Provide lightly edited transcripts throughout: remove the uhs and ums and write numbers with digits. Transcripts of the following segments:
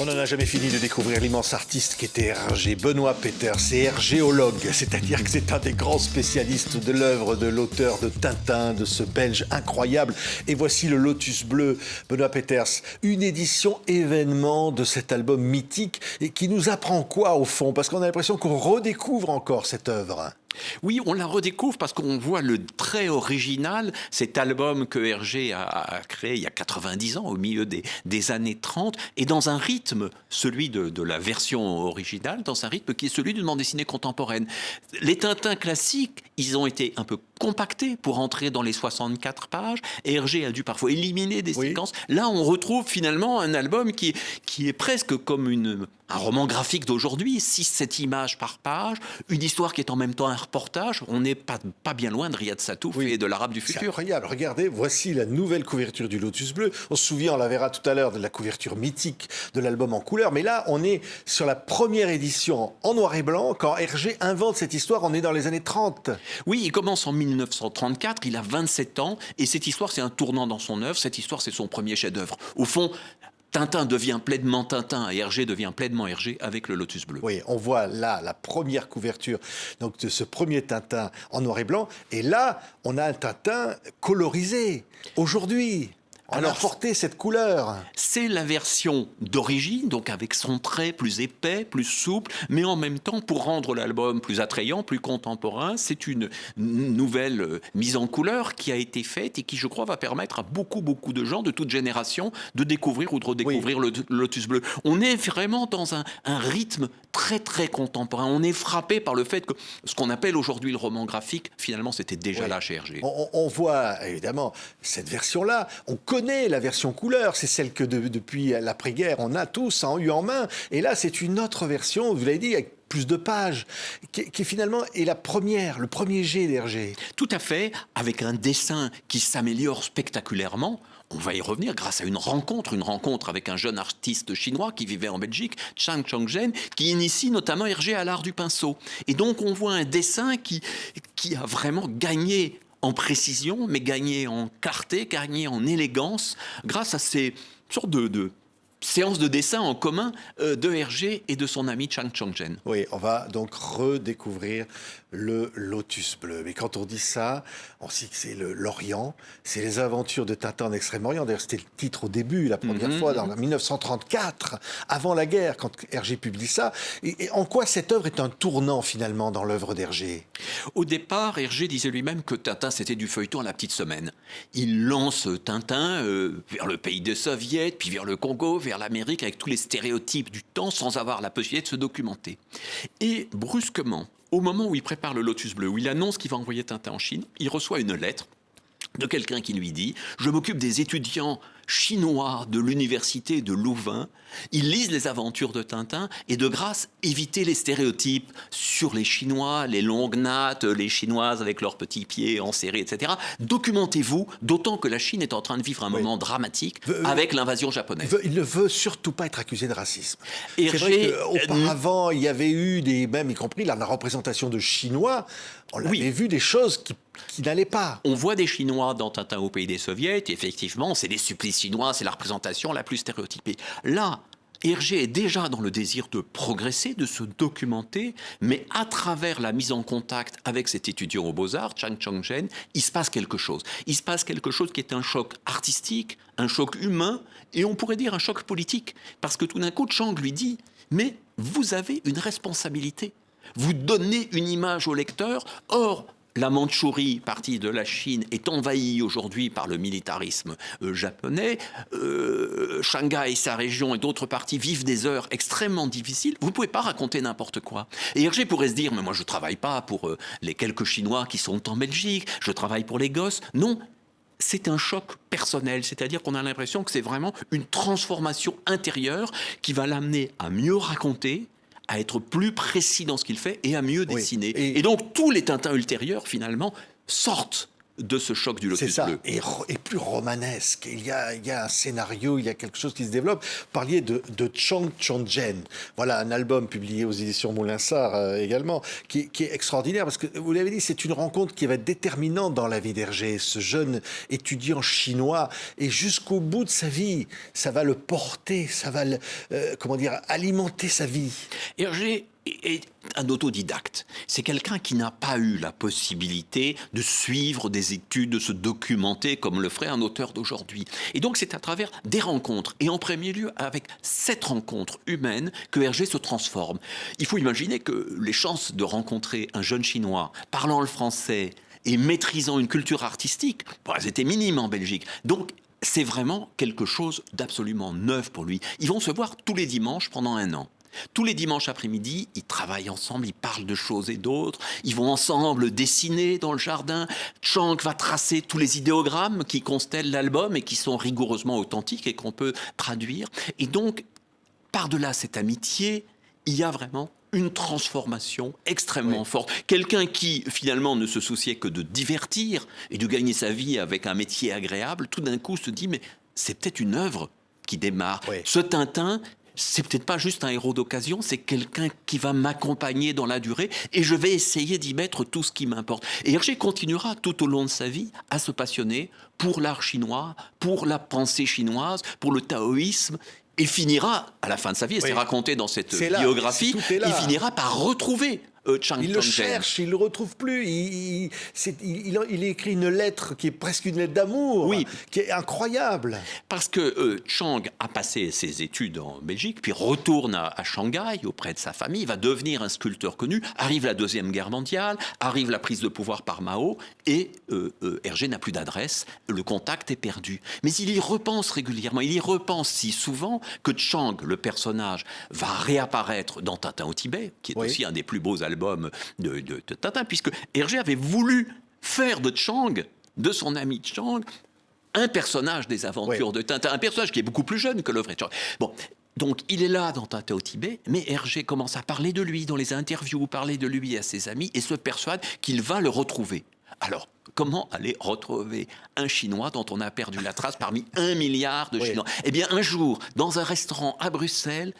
On n'en a jamais fini de découvrir l'immense artiste qu'était Hergé. Benoît Peeters est hergéologue, c'est-à-dire que c'est un des grands spécialistes de l'œuvre de l'auteur de Tintin, de ce Belge incroyable. Et voici le Lotus Bleu, Benoît Peeters, une édition événement de cet album mythique et qui nous apprend quoi au fond? Parce qu'on a l'impression qu'on redécouvre encore cette œuvre. Oui, on la redécouvre parce qu'on voit le trait original, cet album que Hergé a créé il y a 90 ans, au milieu des années 30, et dans un rythme, celui de la version originale, dans un rythme qui est celui d'une bande dessinée contemporaine. Les Tintins classiques, ils ont été un peu compactés pour entrer dans les 64 pages, et Hergé a dû parfois éliminer des séquences. Là, on retrouve finalement un album qui est presque comme un roman graphique d'aujourd'hui, 6-7 images par page, une histoire qui est en même temps un reportage. On n'est pas bien loin de Riyad Satouf et de l'Arabe du futur. C'est incroyable. Regardez, voici la nouvelle couverture du Lotus Bleu. On se souvient, on la verra tout à l'heure, de la couverture mythique de l'album en couleur. Mais là, on est sur la première édition en noir et blanc. Quand Hergé invente cette histoire, on est dans les années 30. Oui, il commence en 1934, il a 27 ans, et cette histoire, c'est un tournant dans son œuvre. Cette histoire, c'est son premier chef-d'œuvre. Au fond, Tintin devient pleinement Tintin et Hergé devient pleinement Hergé avec le Lotus Bleu. Oui, on voit là la première couverture donc, de ce premier Tintin en noir et blanc. Et là, on a un Tintin colorisé. Aujourd'hui, on a apporté cette couleur. C'est la version d'origine, donc avec son trait plus épais, plus souple, mais en même temps, pour rendre l'album plus attrayant, plus contemporain, c'est une nouvelle mise en couleur qui a été faite et qui, je crois, va permettre à beaucoup de gens de toute génération de découvrir ou de redécouvrir le Lotus Bleu. On est vraiment dans un rythme très contemporain. On est frappé par le fait que ce qu'on appelle aujourd'hui le roman graphique, finalement, c'était déjà là chez Hergé. On voit, évidemment, cette version-là. On connaît la version couleur. C'est celle que depuis l'après-guerre, on a tous eu en main. Et là, c'est une autre version, vous l'avez dit, avec plus de pages, qui finalement est la première, le premier jet d'Hergé. Tout à fait, avec un dessin qui s'améliore spectaculairement. On va y revenir grâce à une rencontre avec un jeune artiste chinois qui vivait en Belgique, Chang Chongzhen, qui initie notamment Hergé à l'art du pinceau. Et donc on voit un dessin qui a vraiment gagné en précision, mais gagné en clarté, gagné en élégance, grâce à ces sortes de séances de dessin en commun de Hergé et de son ami Chang Chongzhen. Oui, on va donc redécouvrir le Lotus Bleu. Mais quand on dit ça, on sait que c'est l'Orient, c'est les aventures de Tintin en Extrême-Orient. D'ailleurs, c'était le titre au début, la première fois, en 1934, avant la guerre, quand Hergé publie ça. Et en quoi cette œuvre est un tournant, finalement, dans l'œuvre d'Hergé? Au départ, Hergé disait lui-même que Tintin, c'était du feuilleton à la petite semaine. Il lance Tintin vers le pays des Soviets, puis vers le Congo, vers l'Amérique, avec tous les stéréotypes du temps, sans avoir la possibilité de se documenter. Et brusquement, au moment où il prépare le Lotus Bleu, où il annonce qu'il va envoyer Tintin en Chine, il reçoit une lettre de quelqu'un qui lui dit « Je m'occupe des étudiants chinois de l'université de Louvain. Ils lisent les aventures de Tintin et de grâce, évitez les stéréotypes sur les Chinois, les longues nattes, les Chinoises avec leurs petits pieds enserrés, etc. Documentez-vous, d'autant que la Chine est en train de vivre un moment dramatique avec l'invasion japonaise. » Il ne veut surtout pas être accusé de racisme. Hergé, c'est vrai qu'auparavant, il y avait eu même y compris la représentation de Chinois, on avait vu des choses qui n'allaient pas. On voit des Chinois dans Tintin au pays des Soviets, et effectivement, c'est des supplices chinois, c'est la représentation la plus stéréotypée. Là, Hergé est déjà dans le désir de progresser, de se documenter, mais à travers la mise en contact avec cet étudiant aux Beaux-Arts, Chang Chongzhen, il se passe quelque chose. Il se passe quelque chose qui est un choc artistique, un choc humain, et on pourrait dire un choc politique. Parce que tout d'un coup, Chang lui dit « Mais vous avez une responsabilité. Vous donnez une image au lecteur. Or, la Mandchourie, partie de la Chine, est envahie aujourd'hui par le militarisme japonais. Shanghai, sa région et d'autres parties vivent des heures extrêmement difficiles. Vous ne pouvez pas raconter n'importe quoi. Et Hergé pourrait se dire, mais moi je ne travaille pas pour les quelques Chinois qui sont en Belgique, je travaille pour les gosses. Non, c'est un choc personnel, c'est-à-dire qu'on a l'impression que c'est vraiment une transformation intérieure qui va l'amener à mieux raconter, à être plus précis dans ce qu'il fait et à mieux dessiner. Et donc, tous les Tintins ultérieurs, finalement, sortent de ce choc du C'est Lotus ça, bleu. et plus romanesque. Il y a un scénario, il y a quelque chose qui se développe. Vous parliez de Chang Chong-jen. Voilà, un album publié aux éditions Moulinsart également, qui est extraordinaire, parce que, vous l'avez dit, c'est une rencontre qui va être déterminante dans la vie d'Hergé, ce jeune étudiant chinois, et jusqu'au bout de sa vie, ça va le porter, ça va alimenter sa vie. Hergé est un autodidacte. C'est quelqu'un qui n'a pas eu la possibilité de suivre des études, de se documenter comme le ferait un auteur d'aujourd'hui. Et donc c'est à travers des rencontres, et en premier lieu avec cette rencontre humaine, que Hergé se transforme. Il faut imaginer que les chances de rencontrer un jeune Chinois parlant le français et maîtrisant une culture artistique, elles étaient minimes en Belgique. Donc c'est vraiment quelque chose d'absolument neuf pour lui. Ils vont se voir tous les dimanches pendant 1 an. Tous les dimanches après-midi, ils travaillent ensemble, ils parlent de choses et d'autres, ils vont ensemble dessiner dans le jardin. Chang va tracer tous les idéogrammes qui constellent l'album et qui sont rigoureusement authentiques et qu'on peut traduire. Et donc, par-delà cette amitié, il y a vraiment une transformation extrêmement forte. Quelqu'un qui, finalement, ne se souciait que de divertir et de gagner sa vie avec un métier agréable, tout d'un coup se dit, mais c'est peut-être une œuvre qui démarre. Ce Tintin, c'est peut-être pas juste un héros d'occasion, c'est quelqu'un qui va m'accompagner dans la durée et je vais essayer d'y mettre tout ce qui m'importe. Et Hergé continuera tout au long de sa vie à se passionner pour l'art chinois, pour la pensée chinoise, pour le taoïsme, et finira, à la fin de sa vie, et c'est raconté dans cette biographie, il finira par retrouver Chang il le cherche, il ne le retrouve plus. Il écrit une lettre qui est presque une lettre d'amour, qui est incroyable. Parce que Chang a passé ses études en Belgique, puis retourne à Shanghai auprès de sa famille, va devenir un sculpteur connu, arrive la Deuxième Guerre mondiale, arrive la prise de pouvoir par Mao, et Hergé n'a plus d'adresse, le contact est perdu. Mais il y repense régulièrement, il y repense si souvent que Chang, le personnage, va réapparaître dans Tintin au Tibet, qui est aussi un des plus beaux albums de Tintin, puisque Hergé avait voulu faire de Chang, de son ami Chang, un personnage des aventures de Tintin, un personnage qui est beaucoup plus jeune que le vrai Chang. Bon, donc il est là dans Tintin au Tibet, mais Hergé commence à parler de lui dans les interviews, parler de lui à ses amis, et se persuade qu'il va le retrouver. Alors, comment aller retrouver un Chinois dont on a perdu la trace parmi 1 milliard de Chinois ? Eh bien, un jour, dans un restaurant à Bruxelles,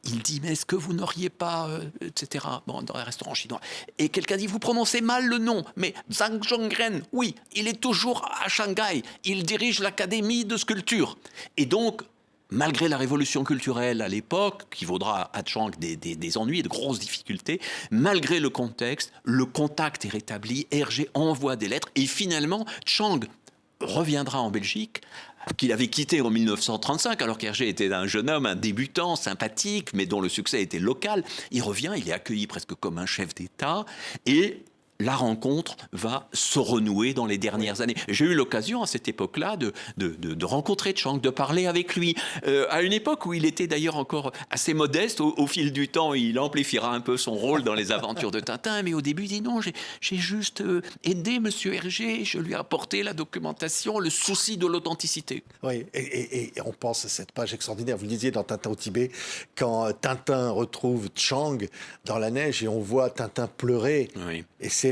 il dit, mais est-ce que vous n'auriez pas, etc. Bon, dans un restaurant chinois. Et quelqu'un dit, vous prononcez mal le nom. Mais Zhang Zhongren, oui, il est toujours à Shanghai. Il dirige l'académie de sculpture. Et donc, malgré la révolution culturelle à l'époque, qui vaudra à Chang des ennuis et de grosses difficultés, malgré le contexte, le contact est rétabli. Hergé envoie des lettres. Et finalement, Chang reviendra en Belgique, qu'il avait quitté en 1935, alors qu'Hergé était un jeune homme, un débutant, sympathique, mais dont le succès était local. Il revient, il est accueilli presque comme un chef d'État, et la rencontre va se renouer dans les dernières années. J'ai eu l'occasion à cette époque-là de rencontrer Chang, de parler avec lui, à une époque où il était d'ailleurs encore assez modeste. Au fil du temps, il amplifiera un peu son rôle dans les aventures de Tintin, mais au début, il dit non, j'ai juste aidé Monsieur Hergé, je lui ai apporté la documentation, le souci de l'authenticité. Oui, et on pense à cette page extraordinaire, vous le disiez dans Tintin au Tibet, quand Tintin retrouve Chang dans la neige et on voit Tintin pleurer. Et c'est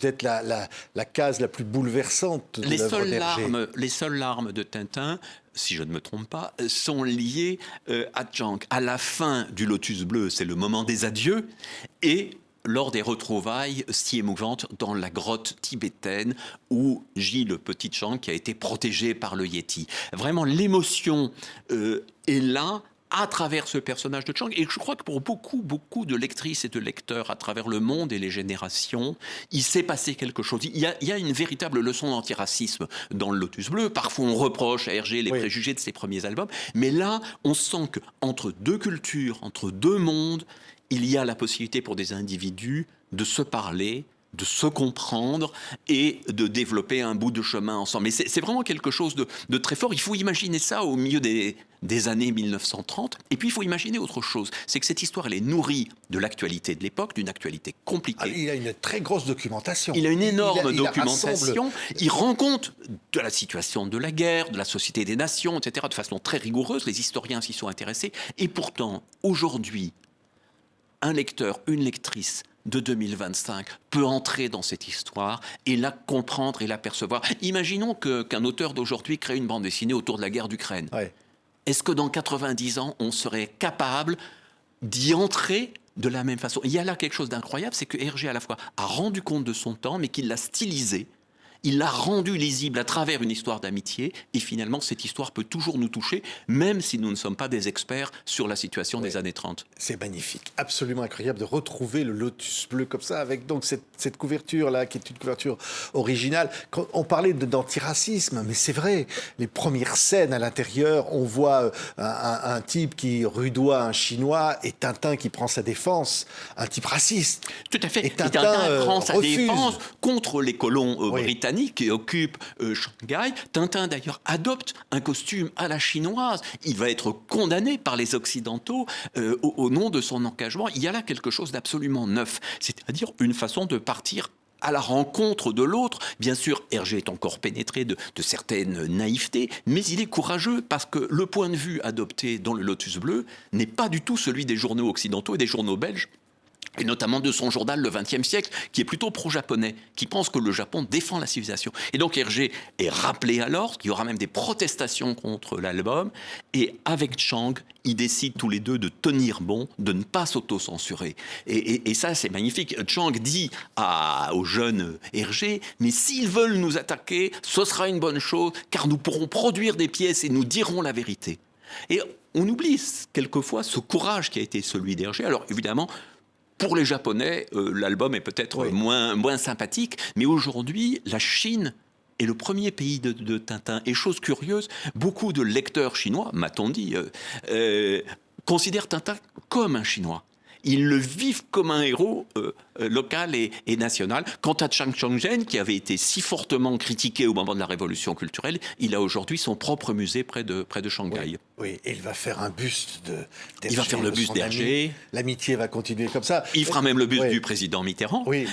peut-être la case la plus bouleversante de l'œuvre d'Hergé. Les seules larmes de Tintin, si je ne me trompe pas, sont liées à Chang. À la fin du Lotus bleu, c'est le moment des adieux, et lors des retrouvailles si émouvantes dans la grotte tibétaine où gît le petit Chang qui a été protégé par le Yéti. Vraiment, l'émotion est là, à travers ce personnage de Chang. Et je crois que pour beaucoup de lectrices et de lecteurs à travers le monde et les générations, il s'est passé quelque chose. Il y a une véritable leçon d'antiracisme dans le Lotus bleu. Parfois, on reproche à Hergé les préjugés de ses premiers albums. Mais là, on sent qu'entre deux cultures, entre deux mondes, il y a la possibilité pour des individus de se parler, de se comprendre et de développer un bout de chemin ensemble. Mais c'est vraiment quelque chose de très fort. Il faut imaginer ça au milieu des années 1930. Et puis, il faut imaginer autre chose. C'est que cette histoire, elle est nourrie de l'actualité de l'époque, d'une actualité compliquée. Il a une très grosse documentation. Il a une énorme documentation. Il rend compte de la situation de la guerre, de la Société des Nations, etc., de façon très rigoureuse. Les historiens s'y sont intéressés. Et pourtant, aujourd'hui, un lecteur, une lectrice de 2025 peut entrer dans cette histoire et la comprendre et la percevoir. Imaginons qu'un auteur d'aujourd'hui crée une bande dessinée autour de la guerre d'Ukraine. Ouais. Est-ce que dans 90 ans, on serait capable d'y entrer de la même façon? Il y a là quelque chose d'incroyable, c'est que Hergé à la fois a rendu compte de son temps, mais qu'il l'a stylisé. Il l'a rendu lisible à travers une histoire d'amitié, et finalement, cette histoire peut toujours nous toucher, même si nous ne sommes pas des experts sur la situation des années 30. C'est magnifique, absolument incroyable de retrouver le lotus bleu comme ça, avec donc cette couverture-là, qui est une couverture originale. Quand on parlait d'antiracisme, mais c'est vrai, les premières scènes à l'intérieur, on voit un type qui rudoie un Chinois et Tintin qui prend sa défense, un type raciste. Tout à fait. Et Tintin prend sa refuse. défense contre les colons britanniques qui occupent Shanghai. Tintin, d'ailleurs, adopte un costume à la chinoise. Il va être condamné par les Occidentaux au nom de son engagement. Il y a là quelque chose d'absolument neuf, c'est-à-dire une façon de partir à la rencontre de l'autre. Bien sûr, Hergé est encore pénétré de certaines naïvetés, mais il est courageux parce que le point de vue adopté dans le Lotus bleu n'est pas du tout celui des journaux occidentaux et des journaux belges, et notamment de son journal Le XXe siècle, qui est plutôt pro-japonais, qui pense que le Japon défend la civilisation. Et donc Hergé est rappelé à l'ordre, qu'il y aura même des protestations contre l'album, et avec Chang, ils décident tous les deux de tenir bon, de ne pas s'auto-censurer. Et ça, c'est magnifique. Chang dit au jeune Hergé, mais s'ils veulent nous attaquer, ce sera une bonne chose, car nous pourrons produire des pièces et nous dirons la vérité. Et on oublie quelquefois ce courage qui a été celui d'Hergé. Alors évidemment, pour les Japonais, l'album est peut-être moins sympathique, mais aujourd'hui, la Chine est le premier pays de Tintin. Et chose curieuse, beaucoup de lecteurs chinois, m'a-t-on dit, considèrent Tintin comme un Chinois. Ils le vivent comme un héros local et national. Quant à Chang Chongzhen, qui avait été si fortement critiqué au moment de la Révolution culturelle, il a aujourd'hui son propre musée près de Shanghai. Oui, et il va faire un buste d'Hergé. Il va faire le buste d'Hergé. L'amitié va continuer comme ça. Il fera même le buste du président Mitterrand. Oui.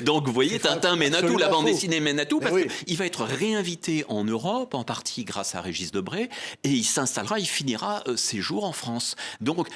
Donc vous voyez, Tintin mène à tout, la bande dessinée mène à tout, parce qu'il va être réinvité en Europe, en partie grâce à Régis Debray, et il s'installera, il finira ses jours en France. Donc,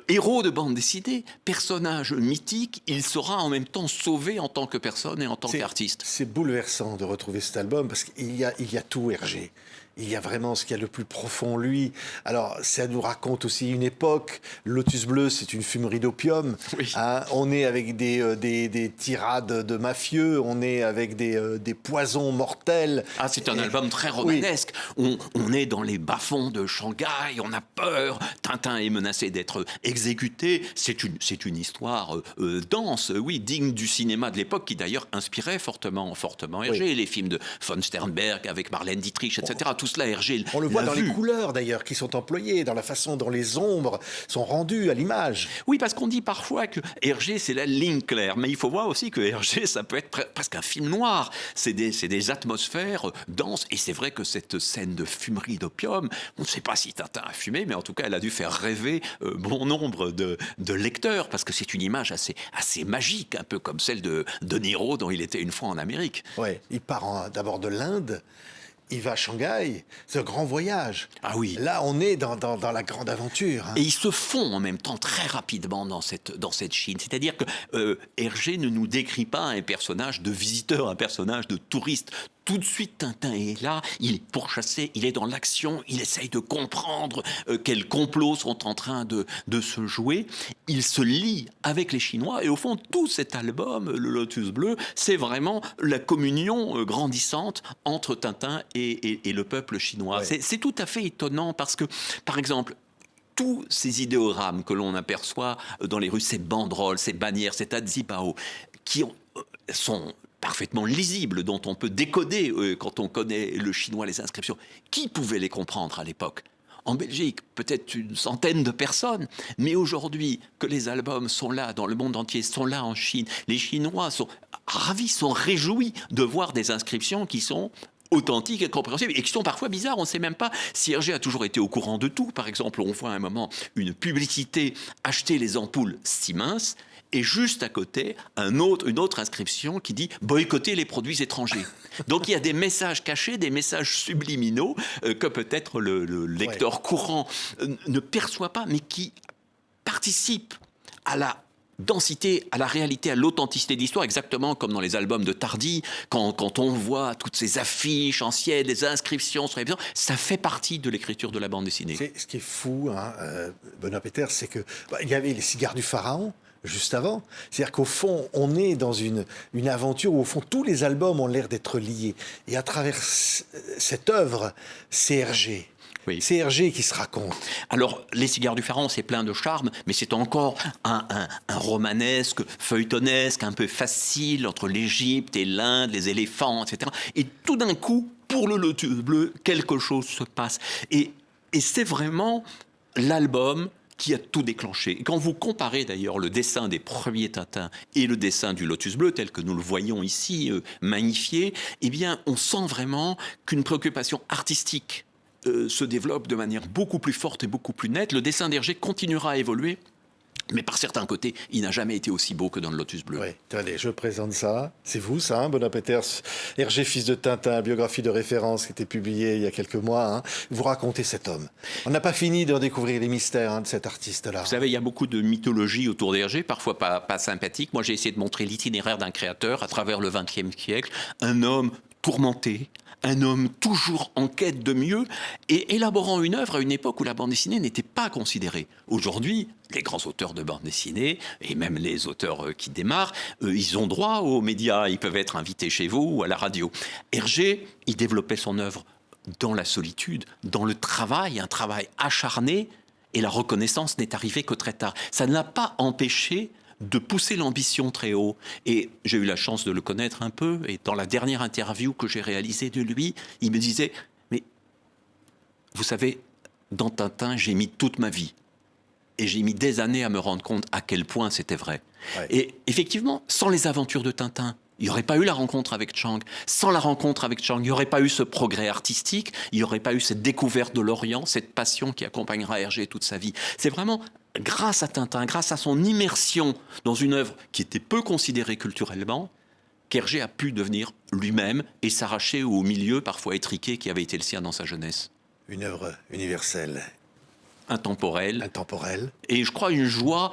héros de bande dessinée, personnage mythique, il sera en même temps sauvé en tant que personne et en tant qu'artiste. C'est bouleversant de retrouver cet album parce qu'il y a tout Hergé. Il y a vraiment ce qu'il y a le plus profond en lui. Alors, ça nous raconte aussi une époque. Lotus bleu, c'est une fumerie d'opium. Oui. Hein, on est avec des tirades de mafieux, on est avec des poisons mortels. Ah, c'est un album très romanesque. On est dans les bas-fonds de Shanghai, on a peur. Tintin est menacé d'être exécuté. C'est une histoire dense, digne du cinéma de l'époque, qui d'ailleurs inspirait fortement Hergé. Les films de von Sternberg avec Marlène Dietrich, etc. Tout cela, Hergé on le voit dans vu. les couleurs d'ailleurs qui sont employées, dans la façon dont les ombres sont rendues à l'image. Oui, parce qu'on dit parfois que Hergé, c'est la ligne claire. Mais il faut voir aussi que Hergé, ça peut être presque un film noir. C'est des atmosphères denses. Et c'est vrai que cette scène de fumerie d'opium, on ne sait pas si Tintin a fumé, mais en tout cas, elle a dû faire rêver bon nombre de lecteurs, parce que c'est une image assez magique, un peu comme celle de Niro, dont il était une fois en Amérique. Ouais, il part d'abord de l'Inde. Il va à Shanghai, c'est un grand voyage. Ah oui. Là, on est dans la grande aventure. Hein. Et ils se font en même temps très rapidement dans cette Chine. C'est-à-dire que Hergé ne nous décrit pas un personnage de visiteur, un personnage de touriste. Tout de suite, Tintin est là, il est pourchassé, il est dans l'action, il essaye de comprendre quels complots sont en train de se jouer. Il se lie avec les Chinois et au fond, tout cet album, le Lotus bleu, c'est vraiment la communion grandissante entre Tintin et le peuple chinois. Ouais. C'est tout à fait étonnant parce que, par exemple, tous ces idéogrammes que l'on aperçoit dans les rues, ces banderoles, ces bannières, cet Azibao, qui sont parfaitement lisibles, dont on peut décoder quand on connaît le chinois, les inscriptions. Qui pouvait les comprendre à l'époque ? En Belgique, peut-être une centaine de personnes. Mais aujourd'hui, que les albums sont là dans le monde entier, sont là en Chine, les Chinois sont ravis, sont réjouis de voir des inscriptions qui sont authentiques et compréhensibles, et qui sont parfois bizarres. On ne sait même pas si Hergé a toujours été au courant de tout. Par exemple, on voit à un moment une publicité « Acheter les ampoules Siemens », et juste à côté, une autre inscription qui dit « Boycotter les produits étrangers ». Donc il y a des messages cachés, des messages subliminaux que peut-être le lecteur courant ne perçoit pas, mais qui participent à la densité à la réalité, à l'authenticité de l'histoire, exactement comme dans les albums de Tardy, quand on voit toutes ces affiches anciennes, les inscriptions sur les maisons, ça fait partie de l'écriture de la bande dessinée. Ce qui est fou, hein, Benoît Peter, c'est que il y avait les cigares du pharaon juste avant. C'est-à-dire qu'au fond, on est dans une aventure où, au fond, tous les albums ont l'air d'être liés. Et à travers cette œuvre, c'est Hergé. Oui. C'est Hergé qui se raconte. Alors, Les cigares du pharaon, c'est plein de charme, mais c'est encore un romanesque, feuilletonesque, un peu facile entre l'Égypte et l'Inde, les éléphants, etc. Et tout d'un coup, pour le Lotus bleu, quelque chose se passe. Et c'est vraiment l'album qui a tout déclenché. Et quand vous comparez d'ailleurs le dessin des premiers Tintins et le dessin du Lotus bleu, tel que nous le voyons ici, magnifié, eh bien, on sent vraiment qu'une préoccupation artistique se développe de manière beaucoup plus forte et beaucoup plus nette. Le dessin d'Hergé continuera à évoluer, mais par certains côtés, il n'a jamais été aussi beau que dans le Lotus bleu. Oui, allez, je présente ça. C'est vous, ça, hein, Benoît Peters, Hergé, fils de Tintin, biographie de référence qui était publiée il y a quelques mois. Hein. Vous racontez cet homme. On n'a pas fini de découvrir les mystères de cet artiste-là. Vous savez, il y a beaucoup de mythologie autour d'Hergé, parfois pas sympathique. Moi, j'ai essayé de montrer l'itinéraire d'un créateur à travers le XXe siècle. Un homme tourmenté, un homme toujours en quête de mieux et élaborant une œuvre à une époque où la bande dessinée n'était pas considérée. Aujourd'hui, les grands auteurs de bande dessinée, et même les auteurs qui démarrent, ils ont droit aux médias, ils peuvent être invités chez vous ou à la radio. Hergé, il développait son œuvre dans la solitude, dans le travail, un travail acharné, et la reconnaissance n'est arrivée que très tard. Ça ne l'a pas empêché de pousser l'ambition très haut. Et j'ai eu la chance de le connaître un peu, et dans la dernière interview que j'ai réalisée de lui, il me disait « Mais vous savez, dans Tintin, j'ai mis toute ma vie. Et j'ai mis des années à me rendre compte à quel point c'était vrai. Ouais. Et effectivement, sans les aventures de Tintin, il n'y aurait pas eu la rencontre avec Chang. Sans la rencontre avec Chang, il n'y aurait pas eu ce progrès artistique, il n'y aurait pas eu cette découverte de l'Orient, cette passion qui accompagnera Hergé toute sa vie. C'est vraiment grâce à Tintin, grâce à son immersion dans une œuvre qui était peu considérée culturellement, qu'Hergé a pu devenir lui-même et s'arracher au milieu parfois étriqué qui avait été le sien dans sa jeunesse. Une œuvre universelle. Intemporelle. Et je crois une joie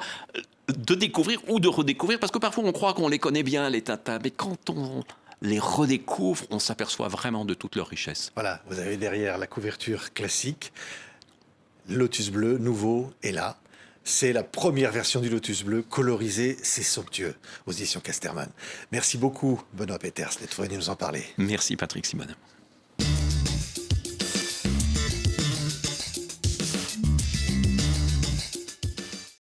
de découvrir ou de redécouvrir, parce que parfois on croit qu'on les connaît bien, les Tintins, mais quand on les redécouvre, on s'aperçoit vraiment de toute leur richesse. Voilà, vous avez derrière la couverture classique, Lotus bleu, nouveau, est là. C'est la première version du Lotus bleu, colorisée, c'est somptueux, aux éditions Casterman. Merci beaucoup, Benoît Peters, d'être venu nous en parler. Merci, Patrick Simonin.